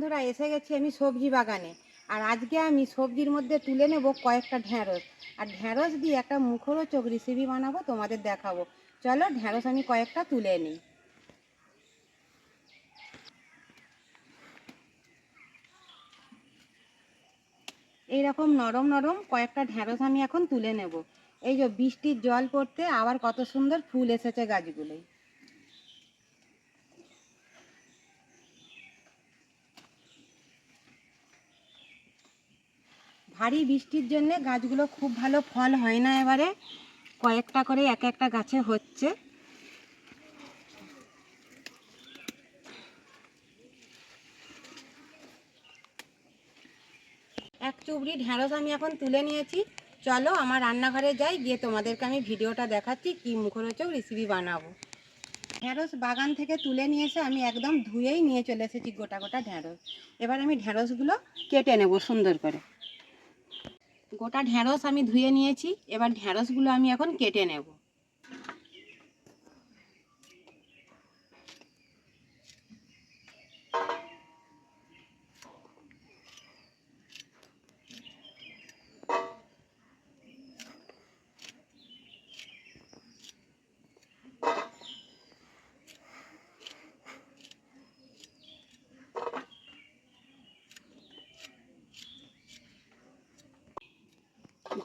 বন্ধুরা, এসে গেছি আমি সবজি বাগানে। আর আজকে আমি সবজির মধ্যে তুলে নেব কয়েকটা ঢ্যাঁড়স। আর ঢ্যাঁড়স দিয়ে একটা মুখরোচক রেসিপি বানাবো, তোমাদের দেখাবো। চলো ঢ্যাঁড়স আমি কয়েকটা তুলে নিই। এইরকম নরম নরম কয়েকটা ঢ্যাঁড়স আমি এখন তুলে নেব। এই যে বৃষ্টির জল পড়তে আবার কত সুন্দর ফুল এসেছে গাছগুলোয়। ভারী বৃষ্টির জন্য গাছগুলো খুব ভালো ফল হয় না, এবারে কয়েকটা করে এক একটা গাছে হচ্ছে। এক চুবড়ি ঢ্যাঁড়স আমি এখন তুলে নিয়েছি। চলো আমার রান্নাঘরে যাই, গিয়ে তোমাদেরকে আমি ভিডিওটা দেখাচ্ছি কি মুখরোচক রেসিপি বানাবো। ঢ্যাঁড়স বাগান থেকে তুলে নিয়ে এসে আমি একদম ধুয়েই নিয়ে চলে এসেছি গোটা গোটা ঢ্যাঁড়স। এবার আমি ঢ্যাঁড়সগুলো কেটে নেব সুন্দর করে। গোটা ঢ্যাঁড়স আমি ধুয়ে নিয়েছি, এবার ঢ্যাঁড়সগুলো আমি এখন কেটে নেব।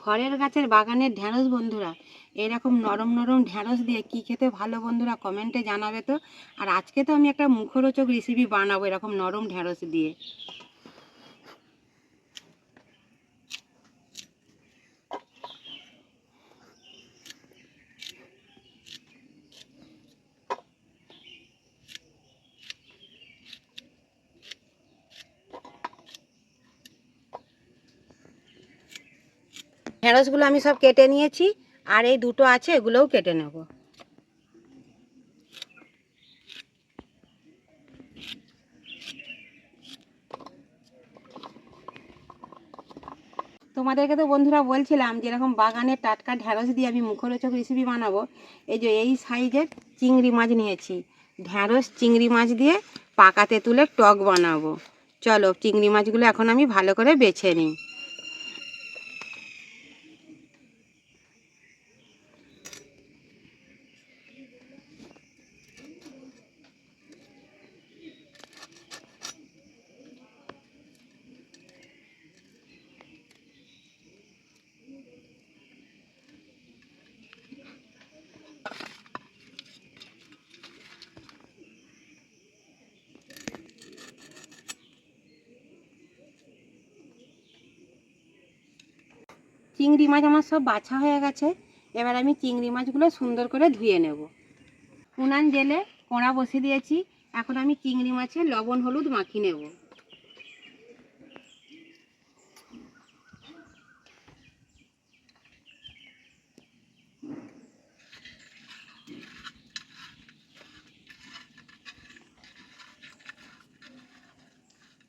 ঘরের গাছের বাগানের ঢ্যাঁড়স বন্ধুরা, এরকম নরম নরম ঢ্যাঁড়স দিয়ে কি খেতে ভালো বন্ধুরা, কমেন্টে জানাবে তো। আর আজকে তো আমি একটা মুখরোচক রেসিপি বানাবো এরকম নরম ঢ্যাঁড়স দিয়ে। ঢ্যাঁড়সগুলো আমি সব কেটে নিয়েছি, আর এই দুটো আছে এগুলোও কেটে নেব। তোমাদেরকে তো বন্ধুরা বলছিলাম যে এরকম বাগানের টাটকা ঢ্যাঁড়স দিয়ে আমি মুখরোচক রেসিপি বানাবো। এই যে এই সাইজের চিংড়ি মাছ নিয়েছি, ঢ্যাঁড়স চিংড়ি মাছ দিয়ে পাকা তেঁতুলের টক বানাবো। চলো চিংড়ি মাছগুলো এখন আমি ভালো করে বেছে নিই। চিংড়ি মাছ আমার সব বাছা হয়ে গেছে। এবার আমি চিংড়ি মাছগুলো সুন্দর করে ধুয়ে নেব। উনান জেলে কড়া বসিয়ে দিয়েছি, এখন আমি চিংড়ি মাছে লবণ হলুদ মাখিয়ে নেব।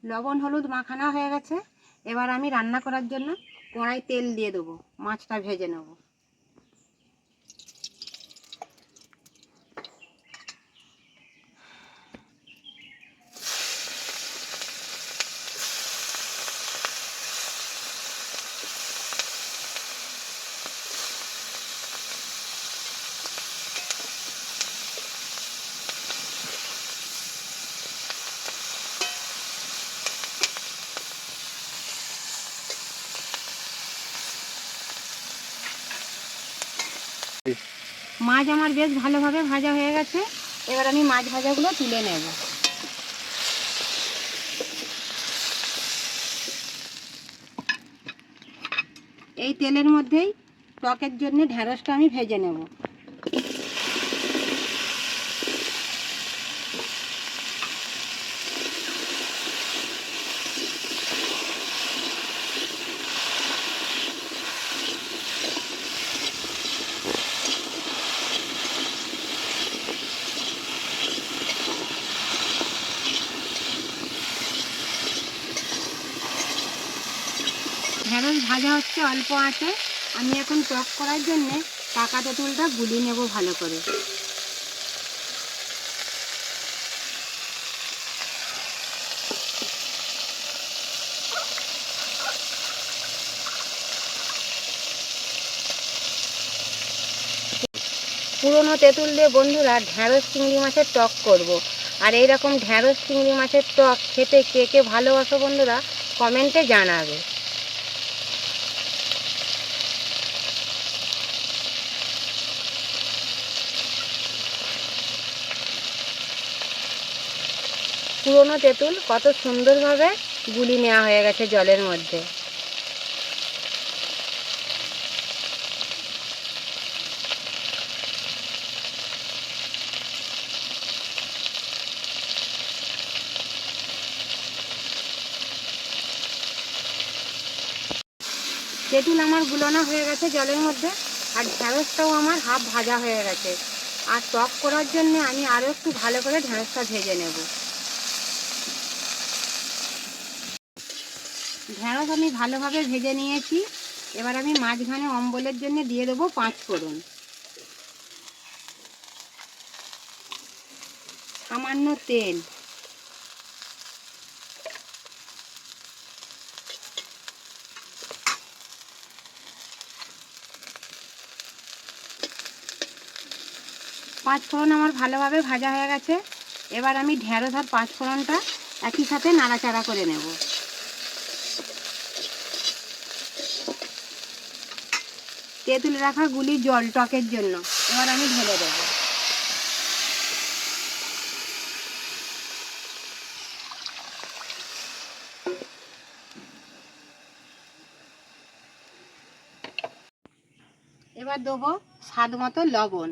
লবণ হলুদ মাখানো হয়ে গেছে। এবার আমি রান্না করার জন্য কড়াই তেল দিয়ে দেবো, মাছটা ভেজে নেব। মাছ আমার বেশ ভালোভাবে ভাজা হয়ে গেছে। এবার আমি মাছ ভাজাগুলো তুলে নেব। এই তেলের মধ্যেই টকের জন্য ঢ্যাঁড়সটা আমি ভেজে নেব। ঢ্যাঁড়স ভাজা হচ্ছে অল্প আঁচে। আমি এখন টক করার জন্যে পাকা তেঁতুলটা গুলিয়ে নেব ভালো করে। পুরনো তেঁতুল দিয়ে বন্ধুরা ঢ্যাঁড়স চিংড়ি মাছের টক করব। আর এই রকম ঢ্যাঁড়স চিংড়ি মাছের টক খেতে কে কে ভালোবাসো বন্ধুরা কমেন্টে জানাবে। পুরনো তেঁতুল কত সুন্দরভাবে গুলি নেওয়া হয়ে গেছে জলের মধ্যে। তেঁতুল আমার গুলানো হয়ে গেছে জলের মধ্যে, আর ঢ্যাঁড়সটাও আমার হাফ ভাজা হয়ে গেছে। আর টক করার জন্য আমি আরও একটু ভালো করে ঢ্যাঁড়সটা ভেজে নেব। ঢ্যাঁড়স আমি ভালোভাবে ভেজে নিয়েছি। এবার আমি মাঝখানে অম্বলের জন্য দিয়ে দেবো 5 ফোড়ন, সামান্য তেল, পাঁচ ফোড়ন আমার ভালোভাবে ভাজা হয়ে গেছে। এবার আমি ঢ্যাঁড়স আর 5 ফোড়নটা একই সাথে নাড়াচাড়া করে নেব। তেঁতুল রাখা গুলি জল টকের জন্য এবার আমি ঢেলে দেবো। এবার দেবো স্বাদ মতো লবণ,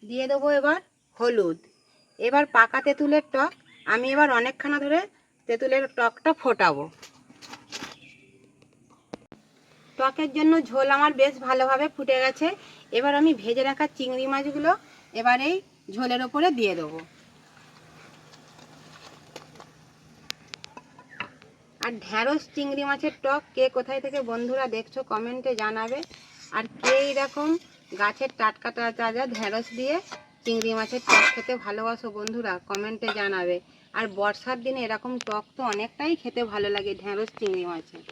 দিয়ে দেবো এবার হলুদ। এবার পাকা তেঁতুলের টক আমি এবার অনেকখানা ধরে তেঁতুলের টকটা ফোটাবো। টকের জন্য ঝোল আমার বেশ ভালোভাবে ফুটে গেছে। এবার আমি ভেজে রাখা চিংড়ি মাছগুলো এবার এই ঝোলের ওপরে দিয়ে দেবো। আর ঢ্যাঁড়স চিংড়ি মাছের টক কে কোথায় থেকে বন্ধুরা দেখছো কমেন্টে জানাবে। আর কে এইরকম গাছের টাটকা তাজা ঢ্যাঁড়স দিয়ে চিংড়ি মাছের টক খেতে ভালোবাসো বন্ধুরা কমেন্টে জানাবে। আর বর্ষার দিনে এরকম টক তো অনেকটাই খেতে ভালো লাগে ঢ্যাঁড়স চিংড়ি মাছের।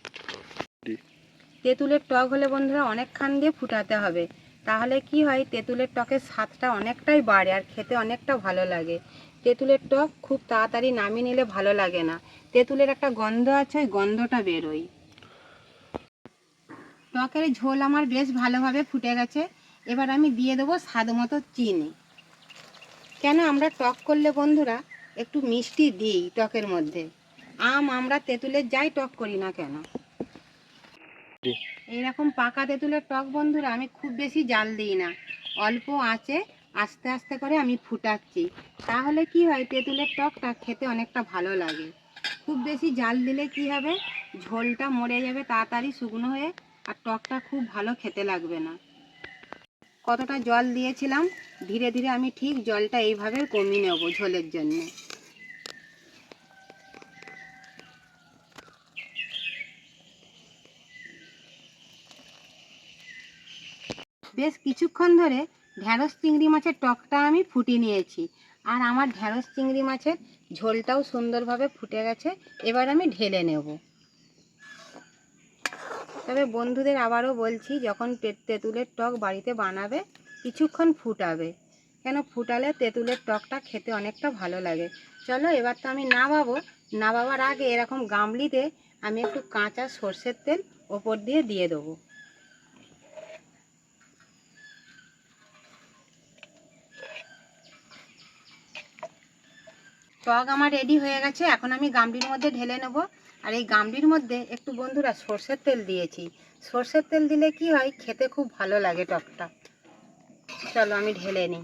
তেঁতুলের টক হলে বন্ধুরা অনেকক্ষণ দিয়ে ফুটাতে হবে, তাহলে কি হয় তেঁতুলের টকের স্বাদটা অনেকটাই বাড়ে আর খেতে অনেকটা ভালো লাগে। তেঁতুলের টক খুব তাড়াতাড়ি নামিয়ে নিলে ভালো লাগে না, তেঁতুলের একটা গন্ধ আছে, ওই গন্ধটা বেরোয়। টকের ঝোল আমার বেশ ভালোভাবে ফুটে গেছে। এবার আমি দিয়ে দেবো স্বাদ মতো চিনি। কেন আমরা টক করলে বন্ধুরা একটু মিষ্টি দিই টকের মধ্যে। আমরা তেঁতুলের যাই টক করি না কেন। এইরকম পাকা তেঁতুলের টক বন্ধুরা আমি খুব বেশি জাল দিই না, অল্প আঁচে আস্তে আস্তে করে আমি ফুটাচ্ছি। তাহলে কি হয় তেঁতুলের টকটা খেতে অনেকটা ভালো লাগে। খুব বেশি জাল দিলে কি হবে ঝোলটা মরে যাবে তাড়াতাড়ি শুকনো হয়ে, আর টকটা খুব ভালো খেতে লাগবে না। কতটা জল দিয়েছিলাম, ধীরে ধীরে আমি ঠিক জলটা এইভাবে কমিয়ে নেব ঝোলের জন্য। বেশ কিছুক্ষণ ধরে ঢ্যাঁড়স চিংড়ি মাছের টকটা আমি ফুটিয়ে নিয়েছি, আর আমার ঢ্যাঁড়স চিংড়ি মাছের ঝোলটাও সুন্দরভাবে ফুটে গেছে। এবার আমি ঢেলে নেব। তবে বন্ধুদের আবারও বলছি, যখন তেঁতুলের টক বাড়িতে বানাবে কিছুক্ষণ ফুটাবে, কেন ফুটালে তেঁতুলের টকটা খেতে অনেকটা ভালো লাগে। চলো এবার তো আমি নামাবার আগে এরকম গামলিতে আমি একটু কাঁচা সর্ষের তেল ওপর দিয়ে দেবো। টক আমার রেডি হয়ে গেছে, এখন আমি গামলির মধ্যে ঢেলে নেব। আর এই গামলির মধ্যে একটু বন্ধুরা সর্ষের তেল দিয়েছি। সর্ষের তেল দিলে কি হয় খেতে খুব ভালো লাগে টকটা। চলো আমি ঢেলে নিই।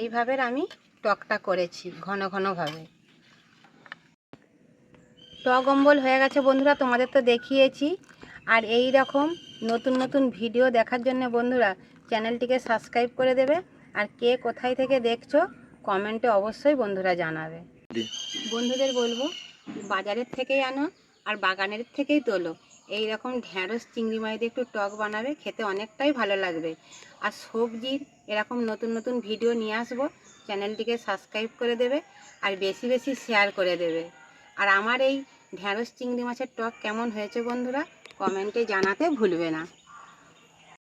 এইভাবে আমি টকটা করেছি ঘন ঘনভাবে। টক অম্বল হয়ে গেছে বন্ধুরা, তোমাদের তো দেখিয়েছি। আর এই রকম নতুন নতুন ভিডিও দেখার জন্য বন্ধুরা চ্যানেলটিকে সাবস্ক্রাইব করে দেবে। আর কে কোথায় থেকে দেখছো কমেন্টে অবশ্যই বন্ধুরা জানাবে। বন্ধুদের বলবো বাজারের থেকেই আনো আর বাগানের থেকেই তোলো। এই রকম ঢ্যাঁড়স চিংড়ি মাছ দিয়ে একটু টক বানাবে, খেতে অনেকটাই ভালো লাগবে। আর সবজির এরকম নতুন নতুন ভিডিও নিয়ে আসবো, চ্যানেলটিকে সাবস্ক্রাইব করে দেবে আর বেশি বেশি শেয়ার করে দেবে। আর আমার এই ঢ্যাঁড়স চিংড়ি মাছের টক কেমন হয়েছে বন্ধুরা কমেন্টে জানাতে ভুলবে না।